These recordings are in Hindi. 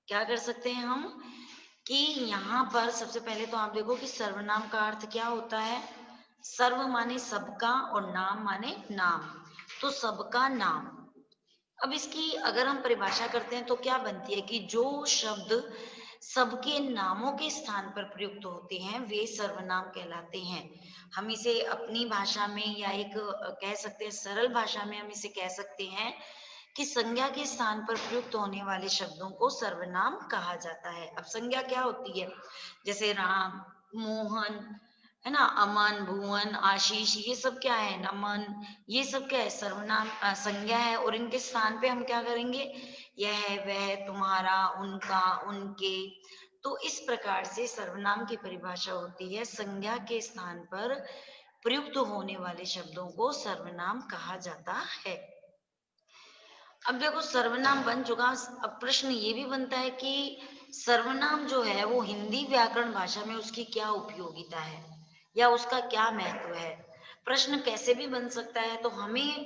क्या कर सकते हैं हम कि यहाँ पर सबसे पहले तो आप देखो कि सर्वनाम का अर्थ क्या होता है। सर्व माने सबका और नाम माने नाम, तो सबका नाम। अब इसकी अगर हम परिभाषा करते हैं तो क्या बनती है कि जो शब्द सबके नामों के स्थान पर प्रयुक्त होते हैं वे सर्वनाम कहलाते हैं। हम इसे अपनी भाषा में या एक कह सकते हैं सरल भाषा में हम इसे कह सकते हैं कि संज्ञा के स्थान पर प्रयुक्त होने वाले शब्दों को सर्वनाम कहा जाता है। अब संज्ञा क्या होती है, जैसे राम, मोहन, है ना, अमन, भुवन, आशीष, ये सब क्या है, नमन, ये सब क्या है, सर्वनाम संज्ञा है। और इनके स्थान पे हम क्या करेंगे, यह, वह, तुम्हारा, उनका, उनके। तो इस प्रकार से सर्वनाम की परिभाषा होती है, संज्ञा के स्थान पर प्रयुक्त होने वाले शब्दों को सर्वनाम कहा जाता है। अब देखो सर्वनाम बन चुका, अब प्रश्न ये भी बनता है कि सर्वनाम जो है वो हिंदी व्याकरण भाषा में उसकी क्या उपयोगिता है या उसका क्या महत्व है। प्रश्न कैसे भी बन सकता है, तो हमें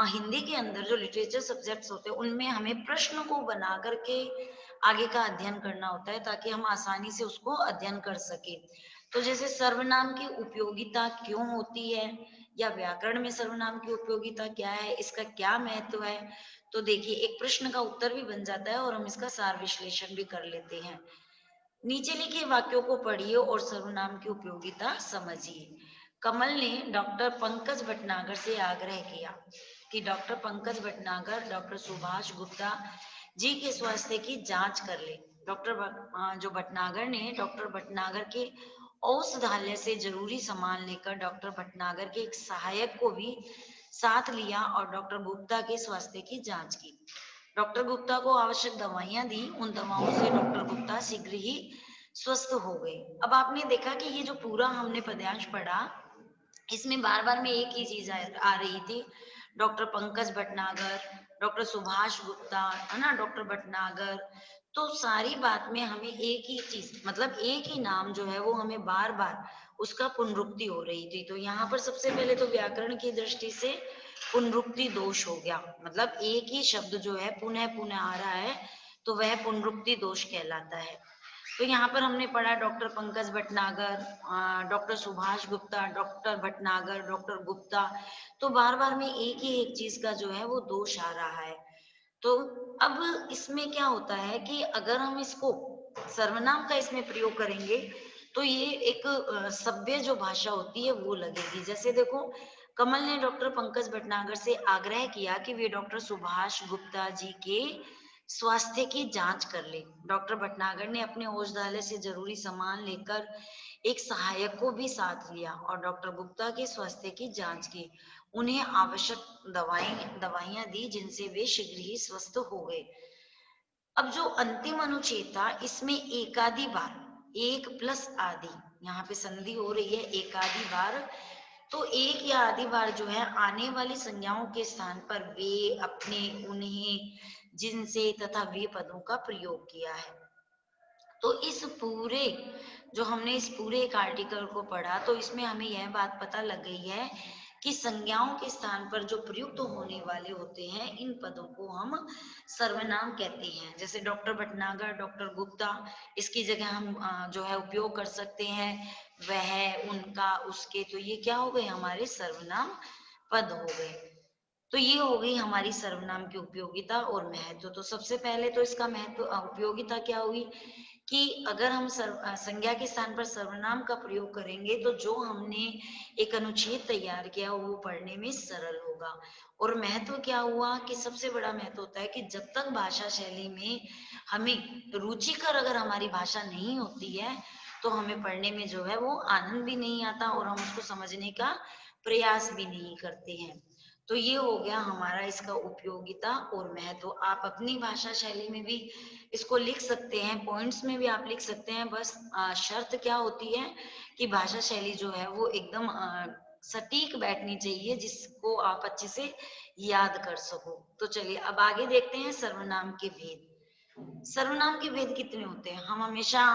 हिंदी के अंदर जो लिटरेचर सब्जेक्ट्स होते हैं उनमें हमें प्रश्न को बना करके आगे का अध्ययन करना होता है ताकि हम आसानी से उसको अध्ययन कर सके। तो जैसे सर्वनाम की उपयोगिता क्यों होती है या व्याकरण में सर्वनाम की उपयोगिता क्या है, इसका क्या महत्व है, तो देखिए एक प्रश्न का उत्तर भी बन जाता है और हम इसका सार विश्लेषण भी कर लेते हैं। नीचे लिखे वाक्यों को पढ़िए और सर्वनाम की उपयोगिता समझिए। कमल ने डॉक्टर पंकज भटनागर से आग्रह किया कि डॉक्टर पंकज भटनागर डॉक्टर सुभाष गुप्ता जी के स्वास्थ्य की जांच कर ले। जो भटनागर ने डॉक्टर भटनागर के औषधालय से जरूरी सामान लेकर डॉक्टर भटनागर के एक सहायक को भी साथ लिया और डॉक्टर गुप्ता के स्वास्थ्य की जांच की। डॉक्टर गुप्ता को आवश्यक दवाइयां दी, उन दवाओं से डॉक्टर गुप्ता शीघ्र ही स्वस्थ हो गए। अब आपने देखा कि ये जो पूरा हमने पद्यांश पढ़ा, इसमें बार बार में एक ही चीज आ रही थी, डॉक्टर पंकज भटनागर, डॉक्टर सुभाष गुप्ता, है ना, डॉक्टर भटनागर। तो सारी बात में हमें एक ही चीज, मतलब एक ही नाम जो है वो हमें बार बार उसका पुनरुक्ति हो रही थी। तो यहाँ पर सबसे पहले तो व्याकरण की दृष्टि से पुनरुक्ति दोष हो गया, मतलब एक ही शब्द जो है पुनः पुनः आ रहा है तो वह पुनरुक्ति दोष कहलाता है। तो यहाँ पर हमने पढ़ा doctor Pankaj Bhatnagar, doctor Subhash Gupta, doctor Bhatnagar, doctor Gupta. तो बार बार में एक ही एक चीज का जो है वो दोष आ रहा है। तो अब इसमें क्या होता है कि अगर हम इसको सर्वनाम का इसमें प्रयोग करेंगे तो ये एक सभ्य जो भाषा होती है वो लगेगी। जैसे देखो, कमल ने डॉक्टर पंकज भटनागर से आग्रह किया कि वे डॉक्टर सुभाष गुप्ता जी के स्वास्थ्य की जांच कर ले। डॉक्टर भटनागर ने अपने औषधालय से जरूरी सामान लेकर एक सहायक को भी साथ लिया और डॉक्टर गुप्ता के स्वास्थ्य की जांच की। उन्हें आवश्यक दवाइयां दी जिनसे वे शीघ्र ही स्वस्थ हो गए। अब जो अंतिम अनुच्छेद था इसमें एकादि बार, एक प्लस आदि, यहाँ पे संधि हो रही है एकादि बार। तो एक या आदि बार जो है आने वाली संज्ञाओं के स्थान पर वे, अपने, उन्हें, जिनसे तथा वे पदों का प्रयोग किया है। तो इस पूरे जो हमने इस पूरे एक आर्टिकल को पढ़ा तो इसमें हमें यह बात पता लग गई है कि संज्ञाओं के स्थान पर जो प्रयुक्त होने वाले होते हैं इन पदों को हम सर्वनाम कहते हैं। जैसे डॉक्टर भटनागर, डॉक्टर गुप्ता, इसकी जगह हम जो है उपयोग कर सकते हैं वह, उनका, उसके। तो ये क्या हो गए, हमारे सर्वनाम पद हो गए। तो ये हो गई हमारी सर्वनाम की उपयोगिता और महत्व। तो सबसे पहले तो इसका महत्व, उपयोगिता क्या हुई कि अगर हम संज्ञा के स्थान पर सर्वनाम का प्रयोग करेंगे तो जो हमने एक अनुच्छेद तैयार किया वो पढ़ने में सरल होगा। और महत्व क्या हुआ कि सबसे बड़ा महत्व होता है कि जब तक भाषा शैली में हमें रुचिकर अगर हमारी भाषा नहीं होती है तो हमें पढ़ने में जो है वो आनंद भी नहीं आता और हम उसको समझने का प्रयास भी नहीं करते हैं। तो ये हो गया हमारा इसका उपयोगिता और महत्व। आप अपनी भाषा शैली में भी इसको लिख सकते हैं, पॉइंट्स में भी आप लिख सकते हैं। बस शर्त क्या होती है कि भाषा शैली जो है वो एकदम सटीक बैठनी चाहिए जिसको आप अच्छे से याद कर सको। तो चलिए अब आगे देखते हैं सर्वनाम के भेद। सर्वनाम के भेद कितने होते हैं, हम हमेशा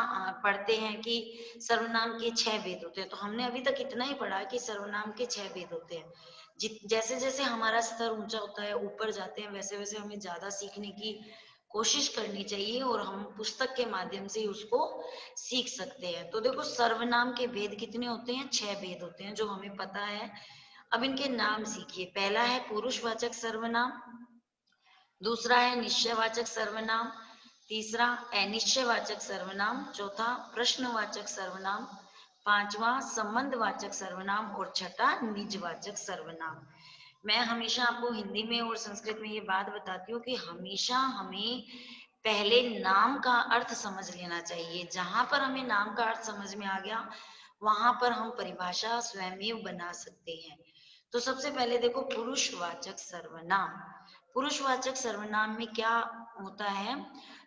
पढ़ते हैं कि सर्वनाम के 6 भेद होते हैं। तो हमने अभी तक इतना ही पढ़ा कि सर्वनाम के 6 भेद होते हैं। जैसे जैसे हमारा स्तर ऊंचा होता है, ऊपर जाते हैं, वैसे वैसे हमें ज्यादा सीखने की कोशिश करनी चाहिए और हम पुस्तक के माध्यम से उसको सीख सकते हैं। तो देखो सर्वनाम के भेद कितने होते हैं, 6 भेद होते हैं जो हमें पता है। अब इनके नाम सीखिए। पहला है पुरुषवाचक सर्वनाम, दूसरा है निश्चयवाचक सर्वनाम, तीसरा अनिश्चयवाचक सर्वनाम, चौथा प्रश्नवाचक सर्वनाम, पांचवा संबंधवाचक सर्वनाम और छठा निजवाचक सर्वनाम। मैं हमेशा आपको हिंदी में और संस्कृत में ये बात बताती हूँ कि हमेशा हमें पहले नाम का अर्थ समझ लेना चाहिए। जहां पर हमें नाम का अर्थ समझ में आ गया, वहां पर हम परिभाषा स्वयं बना सकते हैं। तो सबसे पहले देखो पुरुषवाचक सर्वनाम। पुरुषवाचक सर्वनाम में क्या होता है,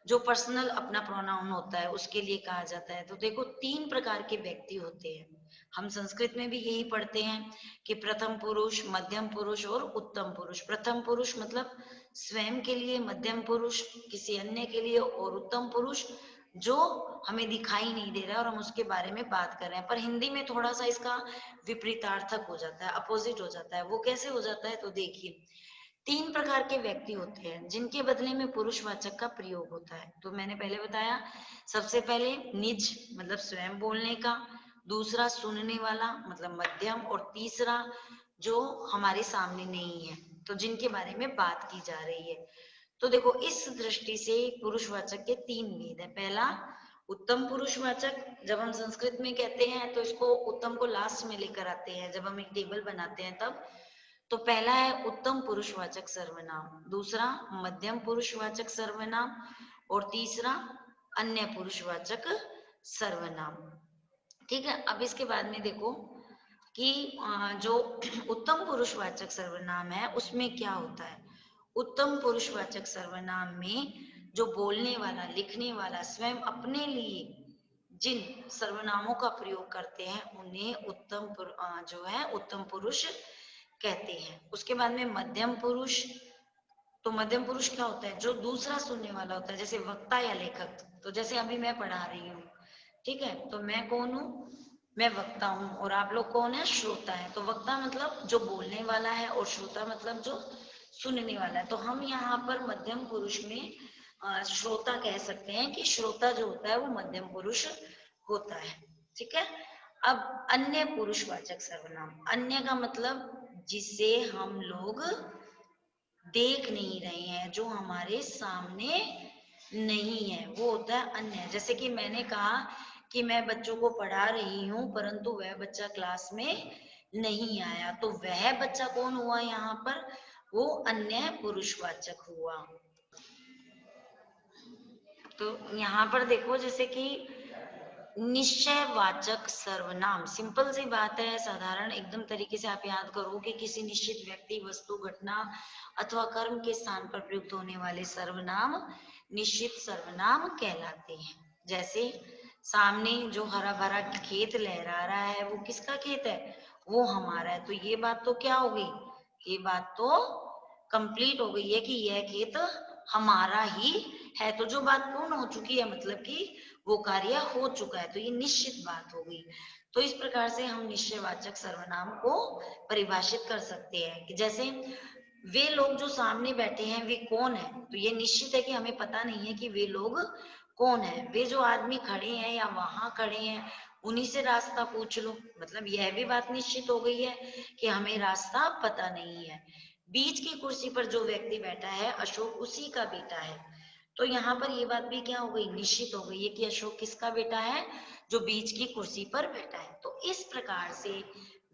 जो पर्सनल अपना प्रोनाउन होता है उसके लिए कहा जाता है। तो देखो 3 प्रकार के व्यक्ति होते हैं, हम संस्कृत में भी यही पढ़ते हैं कि प्रथम पुरुष, मध्यम पुरुष और उत्तम पुरुष। प्रथम पुरुष मतलब स्वयं के लिए, मध्यम पुरुष किसी अन्य के लिए, और उत्तम पुरुष जो हमें दिखाई नहीं दे रहा है और हम उसके बारे में बात कर रहे हैं। पर हिंदी में थोड़ा सा इसका विपरीतार्थक हो जाता है, अपोजिट हो जाता है। वो कैसे हो जाता है, तो देखिए 3 प्रकार के व्यक्ति होते हैं जिनके बदले में पुरुषवाचक का प्रयोग होता है। तो मैंने पहले बताया, सबसे पहले निज मतलब स्वयं बोलने का, दूसरा सुनने वाला मतलब मध्यम, और तीसरा जो हमारे सामने नहीं है, तो जिनके बारे में बात की जा रही है। तो देखो इस दृष्टि से पुरुषवाचक के 3 भेद है। पहला उत्तम पुरुषवाचक, जब हम संस्कृत में कहते हैं तो इसको उत्तम को लास्ट में लेकर आते हैं, जब हम एक टेबल बनाते हैं तब। तो पहला है उत्तम पुरुषवाचक सर्वनाम, दूसरा मध्यम पुरुषवाचक सर्वनाम और तीसरा अन्य पुरुषवाचक सर्वनाम। ठीक है। अब इसके बाद में देखो कि जो उत्तम पुरुषवाचक सर्वनाम है उसमें क्या होता है। उत्तम पुरुषवाचक सर्वनाम में जो बोलने वाला, लिखने वाला स्वयं अपने लिए जिन सर्वनामों का प्रयोग करते हैं उन्हें जो है उत्तम पुरुष कहते हैं। उसके बाद में मध्यम पुरुष। तो मध्यम पुरुष क्या होता है, जो दूसरा सुनने वाला होता है, जैसे वक्ता या लेखक। तो जैसे अभी मैं पढ़ा रही हूँ, ठीक है, तो मैं कौन हूँ, मैं वक्ता हूँ, और आप लोग कौन है, श्रोता है। तो वक्ता मतलब जो बोलने वाला है और श्रोता मतलब जो सुनने वाला है। तो हम यहाँ पर मध्यम पुरुष में श्रोता कह सकते हैं कि श्रोता जो होता है वो मध्यम पुरुष होता है। ठीक है। अब अन्य पुरुषवाचक सर्वनाम। अन्य का मतलब जिसे हम लोग देख नहीं रहे हैं, जो हमारे सामने नहीं है, वो होता है अन्य। जैसे कि मैंने कहा कि मैं बच्चों को पढ़ा रही हूँ परंतु वह बच्चा क्लास में नहीं आया, तो वह बच्चा कौन हुआ यहाँ पर, वो अन्य पुरुषवाचक हुआ। तो यहाँ पर देखो जैसे कि निश्चयवाचक सर्वनाम, सिंपल सी बात है, साधारण एकदम तरीके से आप याद करो कि किसी निश्चित व्यक्ति, वस्तु, घटना अथवा कर्म के स्थान पर प्रयुक्त होने वाले सर्वनाम निश्चित सर्वनाम कहलाते हैं। जैसे सामने जो हरा भरा खेत लहरा रहा है वो किसका खेत है, वो हमारा है। तो ये बात तो क्या हो गई, ये बात तो कंप्लीट हो गई है कि यह खेत हमारा ही है। तो जो बात पूर्ण हो चुकी है मतलब कि वो कार्य हो चुका है, तो ये निश्चित बात हो गई। तो इस प्रकार से हम निश्चयवाचक सर्वनाम को परिभाषित कर सकते हैं कि जैसे वे लोग जो सामने बैठे हैं वे कौन है, तो ये निश्चित है कि हमें पता नहीं है कि वे लोग कौन है। वे जो आदमी खड़े हैं या वहां खड़े हैं उन्हीं से रास्ता पूछ लो, मतलब यह भी बात निश्चित हो गई है कि हमें रास्ता पता नहीं है। बीच की कुर्सी पर जो व्यक्ति बैठा है अशोक उसी का बेटा है। तो यहाँ पर ये बात भी क्या हो गई, निश्चित हो गई है कि अशोक किसका बेटा है, जो बीच की कुर्सी पर बैठा है। तो इस प्रकार से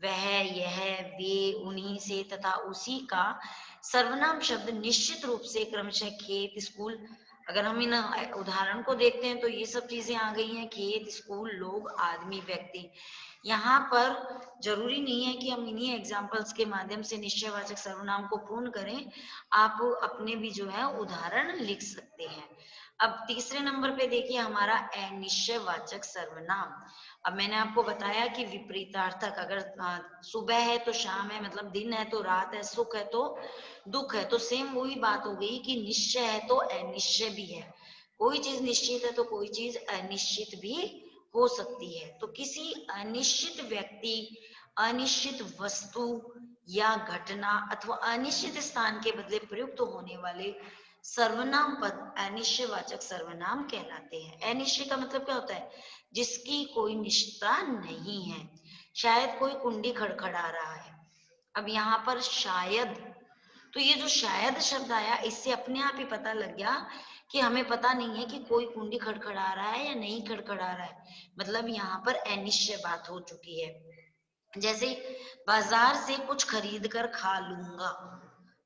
वह, यह, वे, उन्हीं से तथा उसी का सर्वनाम शब्द निश्चित रूप से क्रमशः खेत, स्कूल, अगर हम इन उदाहरण को देखते हैं तो ये सब चीजें आ गई हैं, खेत, स्कूल, लोग, आदमी, व्यक्ति। यहाँ पर जरूरी नहीं है कि हम इन्हीं एग्जाम्पल्स के माध्यम से निश्चयवाचक सर्वनाम को पूर्ण करें, आप अपने भी जो है उदाहरण लिख सकते हैं। अब तीसरे नंबर पे देखिए हमारा अनिश्चयवाचक सर्वनाम। अब मैंने आपको बताया कि विपरीतार्थक, अगर सुबह है तो शाम है, मतलब दिन है तो रात है, सुख है तो दुख है, तो सेम वही बात हो गई कि निश्चय है तो अनिश्चय भी है। कोई चीज निश्चित है तो कोई चीज अनिश्चित भी हो सकती है। तो किसी अनिश्चित व्यक्ति, अनिश्चित वस्तु या घटना अथवा अनिश्चित स्थान के बदले प्रयुक्त होने वाले सर्वनाम पद अनिश्चयवाचक सर्वनाम कहलाते हैं। अनिश्चय का मतलब क्या होता है? जिसकी कोई निश्चितता नहीं है। शायद कोई कुंडी खड़खड़ा रहा है। अब यहाँ पर शायद, तो ये जो शायद शब्द आया, इससे अपने आप ही पता लग गया कि हमें पता नहीं है कि कोई कुंडी खड़खड़ा रहा है या नहीं खड़खड़ा रहा है। मतलब यहाँ पर अनिश्चय बात हो चुकी है। जैसे बाजार से कुछ खरीद कर खा लूंगा।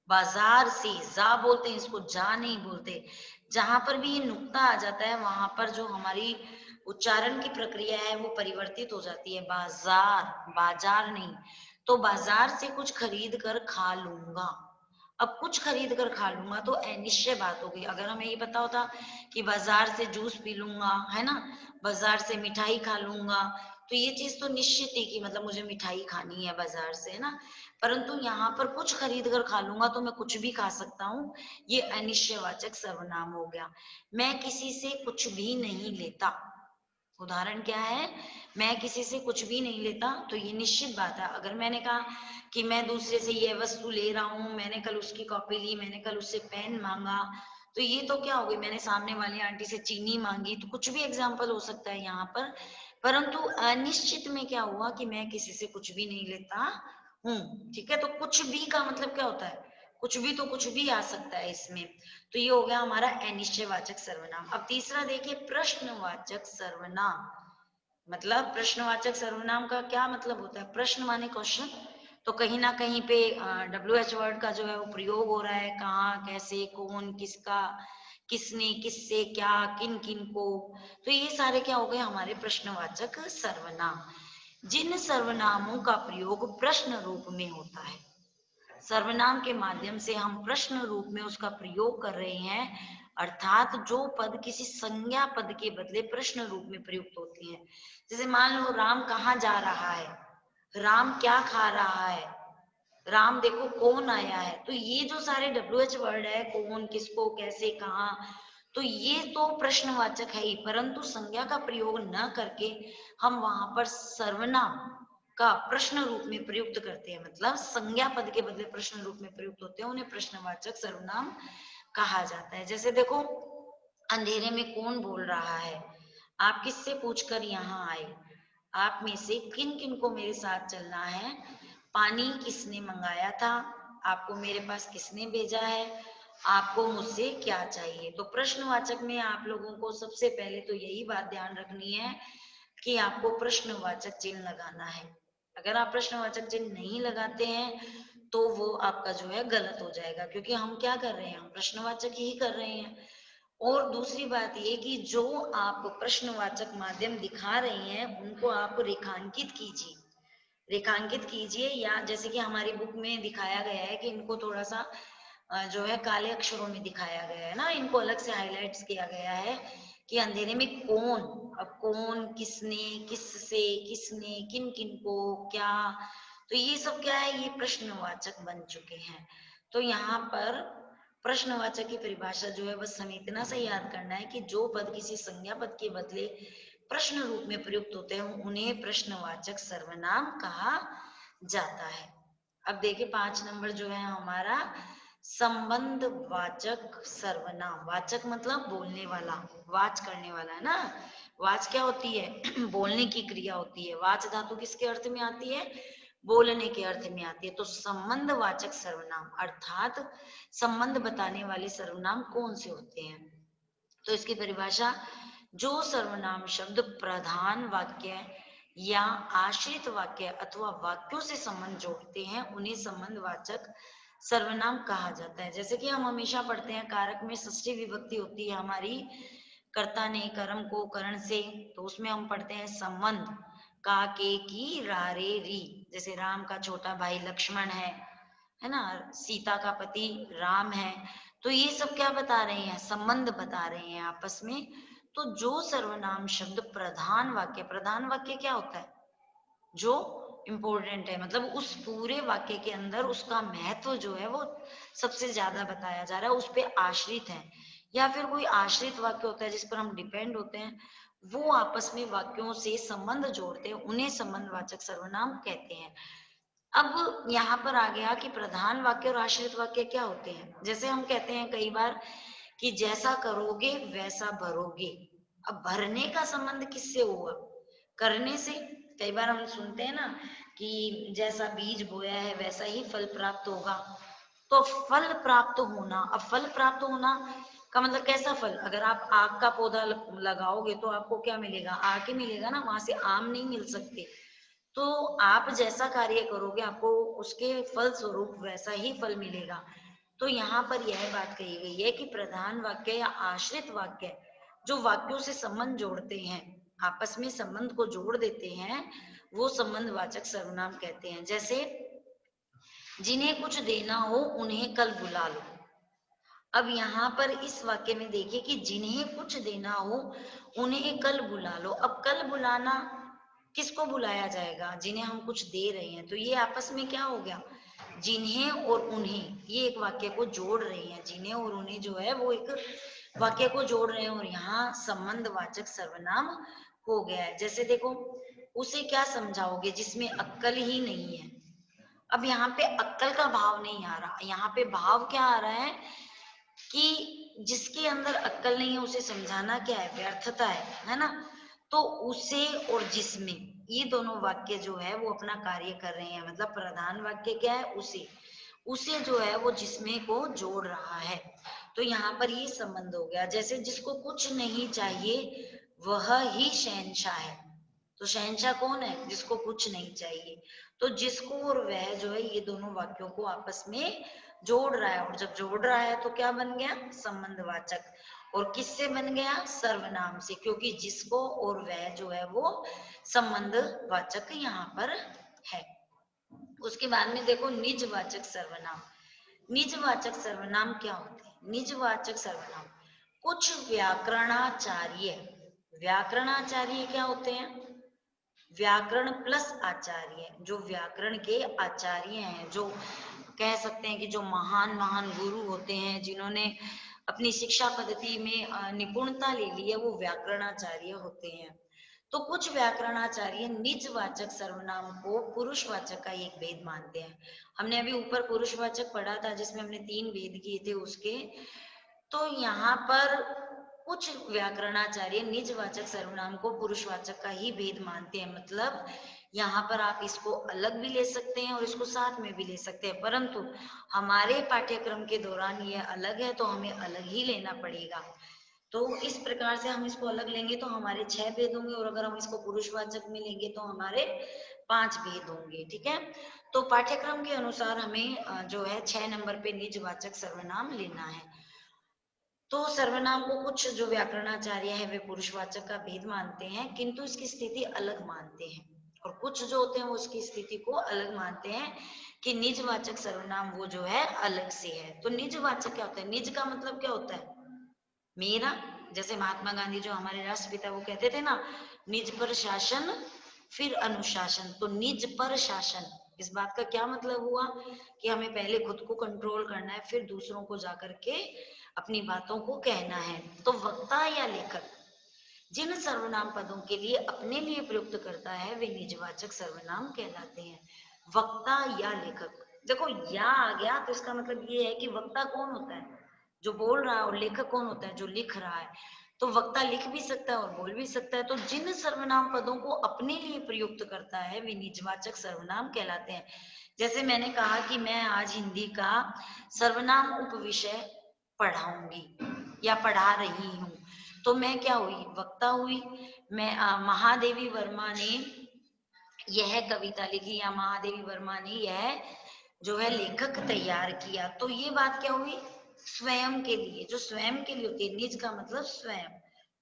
बाजार से, जा बोलते हैं इसको, जा नहीं बोलते। जहां पर भी ये नुक्ता आ जाता है वहां पर जो हमारी उच्चारण की प्रक्रिया है वो परिवर्तित हो जाती है। बाजार, बाजार नहीं। तो बाजार से कुछ खरीद कर खा लूंगा। अब कुछ खरीद कर खा लूंगा तो अनिश्चय बात हो गई। अगर हमें ये पता होता कि बाजार से जूस पी लूंगा, है ना, बाजार से मिठाई खा लूंगा, तो ये चीज तो निश्चित थी कि मतलब मुझे मिठाई खानी है बाजार से, है ना। परंतु यहाँ पर कुछ खरीद कर खा लूंगा तो मैं कुछ भी खा सकता हूँ, ये अनिश्चयवाचक सर्वनाम हो गया। मैं किसी से कुछ भी नहीं लेता। उदाहरण क्या है? मैं किसी से कुछ भी नहीं लेता, तो ये निश्चित बात है। अगर मैंने कहा कि मैं दूसरे से ये वस्तु ले रहा हूँ, मैंने कल उसकी कॉपी ली, मैंने कल उससे पेन मांगा, तो ये तो क्या हो गई, मैंने सामने वाली आंटी से चीनी मांगी, तो कुछ भी एग्जाम्पल हो सकता है यहाँ पर। परंतु अनिश्चित में क्या हुआ कि मैं किसी से कुछ भी नहीं लेता हूँ। ठीक है, तो कुछ भी का मतलब क्या होता है? कुछ भी, तो कुछ भी आ सकता है इसमें। तो ये हो गया हमारा अनिश्चयवाचक सर्वनाम। अब तीसरा देखिए, प्रश्नवाचक सर्वनाम। मतलब प्रश्नवाचक सर्वनाम का क्या मतलब होता है? प्रश्न माने क्वेश्चन, तो कहीं ना कहीं पे WH वर्ड का जो है वो प्रयोग हो रहा है। कहाँ, कैसे, कौन, किसका, किसने, किससे, क्या, किन किन को। तो ये सारे क्या हो गए हमारे प्रश्नवाचक सर्वनाम। जिन सर्वनामों का प्रयोग प्रश्न रूप में होता है, सर्वनाम के माध्यम से हम प्रश्न रूप में उसका प्रयोग कर रहे हैं, अर्थात जो पद किसी संज्ञा पद के बदले प्रश्न रूप में प्रयुक्त होती है। जैसे मान लो राम कहाँ जा रहा है, राम क्या खा रहा है, राम देखो कौन आया है। तो ये जो सारे WH वर्ड है, कौन, किसको, कैसे, कहाँ, तो ये तो प्रश्नवाचक है ही, परंतु संज्ञा का प्रयोग न करके हम वहां पर सर्वनाम का प्रश्न रूप में प्रयुक्त करते हैं। मतलब संज्ञा पद के बदले प्रश्न रूप में प्रयुक्त होते हैं, उन्हें प्रश्नवाचक सर्वनाम कहा जाता है। जैसे देखो, अंधेरे में कौन बोल रहा है, आप किससे पूछकर यहाँ आए, आप में से किन किन को मेरे साथ चलना है, पानी किसने मंगाया था, आपको मेरे पास किसने भेजा है, आपको मुझसे क्या चाहिए। तो प्रश्नवाचक में आप लोगों को सबसे पहले तो यही बात ध्यान रखनी है कि आपको प्रश्नवाचक चिन्ह लगाना है। अगर आप प्रश्नवाचक चिन्ह नहीं लगाते हैं तो वो आपका जो है गलत हो जाएगा, क्योंकि हम क्या कर रहे हैं, हम प्रश्नवाचक ही कर रहे हैं। और दूसरी बात ये कि जो आप प्रश्नवाचक माध्यम दिखा रहे हैं उनको आप रेखांकित कीजिए, रेखांकित कीजिए। या जैसे कि हमारी बुक में दिखाया गया है कि इनको थोड़ा सा जो है काले अक्षरों में दिखाया गया है ना, इनको अलग से हाईलाइट्स किया गया है कि अंधेरे में कौन। अब कौन, किसने, किससे, किसने, किन किन को, क्या, तो ये सब क्या है, ये प्रश्नवाचक बन चुके हैं। तो यहाँ पर प्रश्नवाचक की परिभाषा जो है बस हमें इतना सा याद करना है कि जो पद किसी संज्ञा पद के बदले प्रश्न रूप में प्रयुक्त होते हैं उन्हें प्रश्नवाचक सर्वनाम कहा जाता है। अब देखिए 5 नंबर जो है हमारा संबंध वाचक सर्वनाम। वाचक मतलब बोलने वाला, वाच करने वाला, है ना। वाच क्या होती है? बोलने की क्रिया होती है। वाच धातु किसके अर्थ में आती है? बोलने के अर्थ में आती है। तो संबंध वाचक सर्वनाम अर्थात संबंध बताने वाले सर्वनाम कौन से होते हैं? तो इसकी परिभाषा, जो सर्वनाम शब्द प्रधान वाक्य या आश्रित वाक्य अथवा वाक्यों से संबंध जोड़ते हैं उन्हें संबंधवाचक सर्वनाम कहा जाता है। जैसे कि हम हमेशा पढ़ते हैं कारक में षष्ठी विभक्ति होती है हमारी, कर्ता ने कर्म को करण से, तो उसमें हम पढ़ते हैं संबंध, का, के, की, रा, रे, री। जैसे राम का छोटा भाई लक्ष्मण है ना, सीता का पति राम है। तो ये सब क्या बता रहे हैं? संबंध बता रहे हैं आपस में। तो जो सर्वनाम शब्द प्रधान वाक्य, प्रधान वाक्य क्या होता है? जो इम्पोर्टेंट है, मतलब उस पूरे वाक्य के अंदर उसका महत्व जो है वो सबसे ज्यादा बताया जा रहा है, उस पर आश्रित है। या फिर कोई आश्रित वाक्य होता है जिस पर हम डिपेंड होते हैं, वो आपस में वाक्यों से संबंध जोड़ते हैं, उन्हें संबंधवाचक सर्वनाम कहते हैं। अब यहाँ पर आ गया कि प्रधान वाक्य और आश्रित वाक्य क्या होते हैं। जैसे हम कहते हैं कई बार कि जैसा करोगे वैसा भरोगे। अब भरने का संबंध किससे हुआ? करने से। कई बार हम सुनते हैं ना कि जैसा बीज बोया है वैसा ही फल प्राप्त होगा। तो फल प्राप्त होना, अब फल प्राप्त होना का मतलब कैसा फल? अगर आप आग का पौधा लगाओगे तो आपको क्या मिलेगा? आग ही मिलेगा ना, वहां से आम नहीं मिल सकते। तो आप जैसा कार्य करोगे आपको उसके फल स्वरूप वैसा ही फल मिलेगा। तो यहाँ पर यह बात कही गई है कि प्रधान वाक्य या आश्रित वाक्य जो वाक्यों से संबंध जोड़ते हैं, आपस में संबंध को जोड़ देते हैं, वो संबंध वाचक सर्वनाम कहते हैं। जैसे जिन्हें कुछ देना हो उन्हें कल बुला लो। अब यहाँ पर इस वाक्य में देखिए कि जिन्हें कुछ देना हो उन्हें कल बुला लो। अब कल बुलाना, किसको बुलाया जाएगा? जिन्हें हम कुछ दे रहे हैं। तो ये आपस में क्या हो गया? जिन्हें और उन्हें, ये एक वाक्य को जोड़ रहे हैं। जिन्हें और उन्हें जो है वो एक वाक्य को जोड़ रहे हैं और यहाँ संबंधवाचक सर्वनाम हो गया है। जैसे देखो, उसे क्या समझाओगे जिसमें अक्कल ही नहीं है। अब यहाँ पे अक्कल का भाव नहीं आ रहा, यहाँ पे भाव क्या आ रहा है कि जिसके अंदर अक्कल नहीं है उसे समझाना क्या है? व्यर्थता है ना। तो उसे और जिसमें, ये दोनों वाक्य जो है वो अपना कार्य कर रहे हैं। मतलब प्रधान वाक्य क्या है? उसे जो है वो जिसमें को जोड़ रहा है। तो यहाँ पर ये संबंध हो गया। जैसे जिसको कुछ नहीं चाहिए वह ही शहंशाह है। तो शहंशाह कौन है? जिसको कुछ नहीं चाहिए। तो जिसको और वह जो है ये दोनों वाक्यों को आपस में जोड़ रहा है, और जब जोड़ रहा है तो क्या बन गया? संबंधवाचक। और किससे बन गया? सर्वनाम से, क्योंकि जिसको और वह जो है वो संबंधवाचक यहाँ पर है। उसके बाद में देखो निजवाचक सर्वनाम। निजवाचक सर्वनाम क्या होते हैं? निजवाचक सर्वनाम कुछ व्याकरणाचार्य, व्याकरणाचार्य क्या होते हैं? व्याकरण प्लस आचार्य, जो व्याकरण के आचार्य हैं, जो कह सकते हैं कि जो महान महान गुरु होते हैं, जिन्होंने अपनी शिक्षा पद्धति में निपुणता ले ली है, वो व्याकरणाचार्य होते हैं। तो कुछ व्याकरणाचार्य निजवाचक सर्वनाम को पुरुषवाचक का एक भेद मानते हैं। हमने अभी ऊपर पुरुषवाचक पढ़ा था जिसमें हमने 3 भेद किए थे उसके। तो यहाँ पर कुछ व्याकरणाचार्य निजवाचक सर्वनाम को पुरुषवाचक का ही भेद मानते हैं। मतलब यहाँ पर आप इसको अलग भी ले सकते हैं और इसको साथ में भी ले सकते हैं, परंतु हमारे पाठ्यक्रम के दौरान ये अलग है तो हमें अलग ही लेना पड़ेगा। तो इस प्रकार से हम इसको अलग लेंगे तो हमारे 6 भेद होंगे, और अगर हम इसको पुरुषवाचक में लेंगे तो हमारे 5 भेद होंगे। ठीक है। तो पाठ्यक्रम के अनुसार हमें जो है 6 नंबर पे निजवाचक सर्वनाम लेना है। तो सर्वनाम को कुछ जो व्याकरणाचार्य है वे पुरुषवाचक का भेद मानते हैं, किंतु इसकी स्थिति अलग मानते हैं। और कुछ जो होते हैं वो उसकी स्थिति को अलग मानते हैं कि निजवाचक सर्वनाम वो जो है अलग से है। तो निजवाचक क्या होता है? निज का मतलब क्या होता है? मेरा। जैसे महात्मा गांधी जो हमारे राष्ट्रपिता, वो कहते थे ना, निज पर शासन फिर अनुशासन। तो निज पर शासन, इस बात का क्या मतलब हुआ कि हमें पहले खुद को कंट्रोल करना है, फिर दूसरों को जाकर के अपनी बातों को कहना है। तो वक्ता या लेखक जिन सर्वनाम पदों के लिए अपने लिए प्रयुक्त करता है वे निजवाचक सर्वनाम कहलाते हैं। वक्ता या लेखक, देखो या आ गया तो इसका मतलब ये है कि वक्ता कौन होता है? जो बोल रहा है। और लेखक कौन होता है? जो लिख रहा है। तो वक्ता लिख भी सकता है और बोल भी सकता है। तो जिन सर्वनाम पदों को अपने लिए प्रयुक्त करता है वे निजवाचक सर्वनाम कहलाते हैं। जैसे मैंने कहा कि मैं आज हिंदी का सर्वनाम उपविषय पढ़ाऊंगी या पढ़ा रही हूँ, तो मैं क्या हुई? वक्ता हुई। मैं महादेवी वर्मा ने यह कविता लिखी या महादेवी वर्मा ने यह जो है लेखक तैयार किया। तो ये बात क्या हुई? स्वयं के लिए, जो स्वयं के लिए होती है। निज का मतलब स्वयं।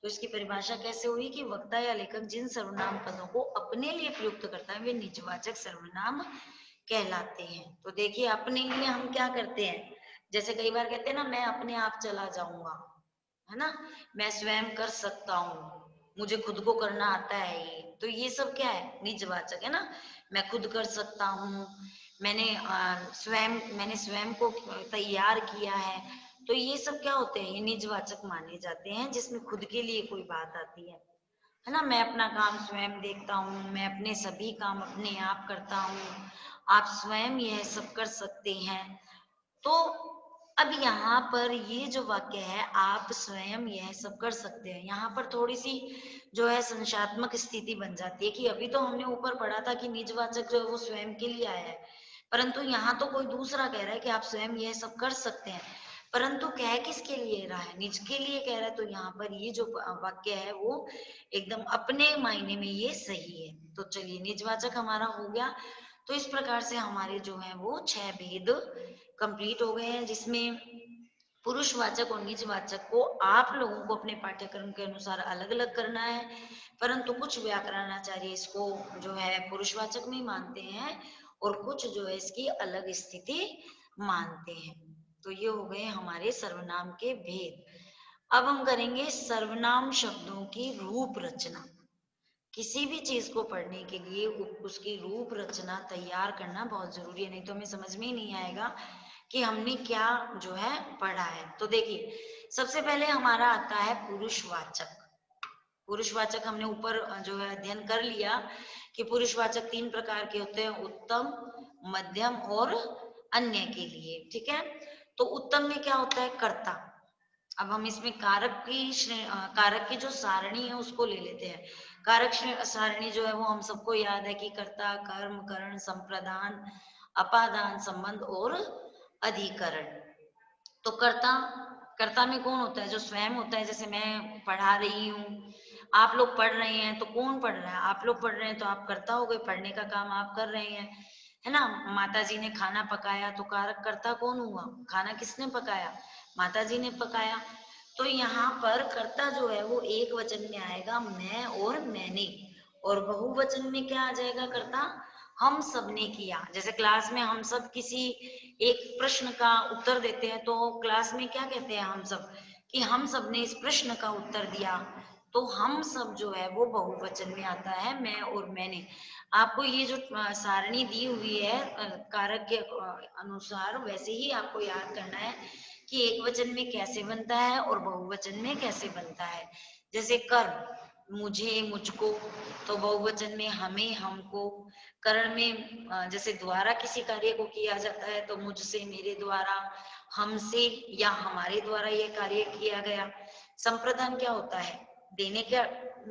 तो इसकी परिभाषा कैसे हुई कि वक्ता या लेखक जिन सर्वनाम पदों को अपने लिए प्रयुक्त करता है वे निजवाचक सर्वनाम कहलाते हैं। तो देखिए अपने लिए हम क्या करते हैं? जैसे कई बार कहते हैं ना, मैं अपने आप चला जाऊंगा, है ना, मैं स्वयं कर सकता हूँ, मुझे खुद को करना आता है। ये तो ये सब क्या है? निजवाचक है ना। मैं खुद कर सकता हूँ, मैंने स्वयं को तैयार किया है। तो ये सब क्या होते हैं? ये निजवाचक माने जाते हैं जिसमें खुद के लिए कोई बात आती है ना। मैं अपना काम स्वयं देखता हूँ, मैं अपने सभी काम अपने आप करता हूँ, आप स्वयं यह सब कर सकते हैं। तो अब यहाँ पर ये जो वाक्य है, आप स्वयं यह सब कर सकते हैं, यहाँ पर थोड़ी सी जो है संशयात्मक स्थिति बन जाती है कि अभी तो हमने ऊपर पढ़ा था कि निजवाचक जो है वो स्वयं के लिए आया है, परंतु यहाँ तो कोई दूसरा कह रहा है कि आप स्वयं यह सब कर सकते हैं, परंतु कह किसके लिए रहा है, निज के लिए कह रहा है। तो यहाँ पर ये जो वाक्य है वो एकदम अपने मायने में ये सही है। तो चलिए, निजवाचक हमारा हो गया। तो इस प्रकार से हमारे जो है वो 6 भेद कंप्लीट हो गए हैं, जिसमें पुरुषवाचक और निजवाचक को आप लोगों को अपने पाठ्यक्रम के अनुसार अलग अलग करना है, परंतु कुछ व्याकरणाचार्य इसको जो है पुरुषवाचक में मानते हैं और कुछ जो है इसकी अलग स्थिति मानते हैं। तो ये हो गए हमारे सर्वनाम के भेद। अब हम करेंगे सर्वनाम शब्दों की रूप रचना। किसी भी चीज को पढ़ने के लिए उसकी रूप रचना तैयार करना बहुत जरूरी है, नहीं तो हमें समझ में ही नहीं आएगा कि हमने क्या जो है पढ़ा है। तो देखिए, सबसे पहले हमारा आता है पुरुषवाचक। पुरुषवाचक हमने ऊपर जो है अध्ययन कर लिया कि पुरुषवाचक 3 प्रकार के होते हैं, उत्तम, मध्यम और अन्य के लिए। ठीक है, तो उत्तम में क्या होता है, कर्ता। अब हम इसमें कारक की जो सारणी है उसको ले लेते हैं। कारक सारणी जो है वो हम सबको याद है कि कर्ता, कर्म, करण, संप्रदान, अपादान, संबंध और अधिकरण। तो कर्ता, कर्ता में कौन होता है, जो स्वयं होता है। जैसे मैं पढ़ा रही हूँ, आप लोग पढ़ रहे हैं, तो कौन पढ़ रहा है, आप लोग पढ़ रहे हैं, तो आप कर्ता हो गए, पढ़ने का काम आप कर रहे हैं, है ना। माता जी ने खाना पकाया, तो कारक कर्ता कौन हुआ, खाना किसने पकाया, माता जी ने पकाया। तो यहाँ पर कर्ता जो है वो एक वचन में आएगा, मैं और मैंने, और बहुवचन में क्या आ जाएगा कर्ता, हम सब ने किया। जैसे क्लास में हम सब किसी एक प्रश्न का उत्तर देते हैं, तो क्लास में क्या कहते हैं हम सब, कि हम सब ने इस प्रश्न का उत्तर दिया। तो हम सब जो है वो बहुवचन में आता है, मैं और मैंने। आपको ये जो सारणी दी हुई है कारक के अनुसार, वैसे ही आपको याद करना है कि एक वचन में कैसे बनता है और बहुवचन में कैसे बनता है। जैसे कर्म, मुझे, मुझको, तो बहुवचन में हमें, हमको। करण में जैसे द्वारा किसी कार्य को किया जाता है, तो मुझसे, मेरे द्वारा, हमसे या हमारे द्वारा यह कार्य किया गया। संप्रदान क्या होता है, देने का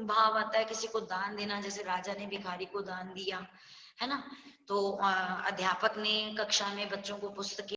भाव आता है, किसी को दान देना, जैसे राजा ने भिखारी को दान दिया, है ना। तो अध्यापक ने कक्षा में बच्चों को पुस्तक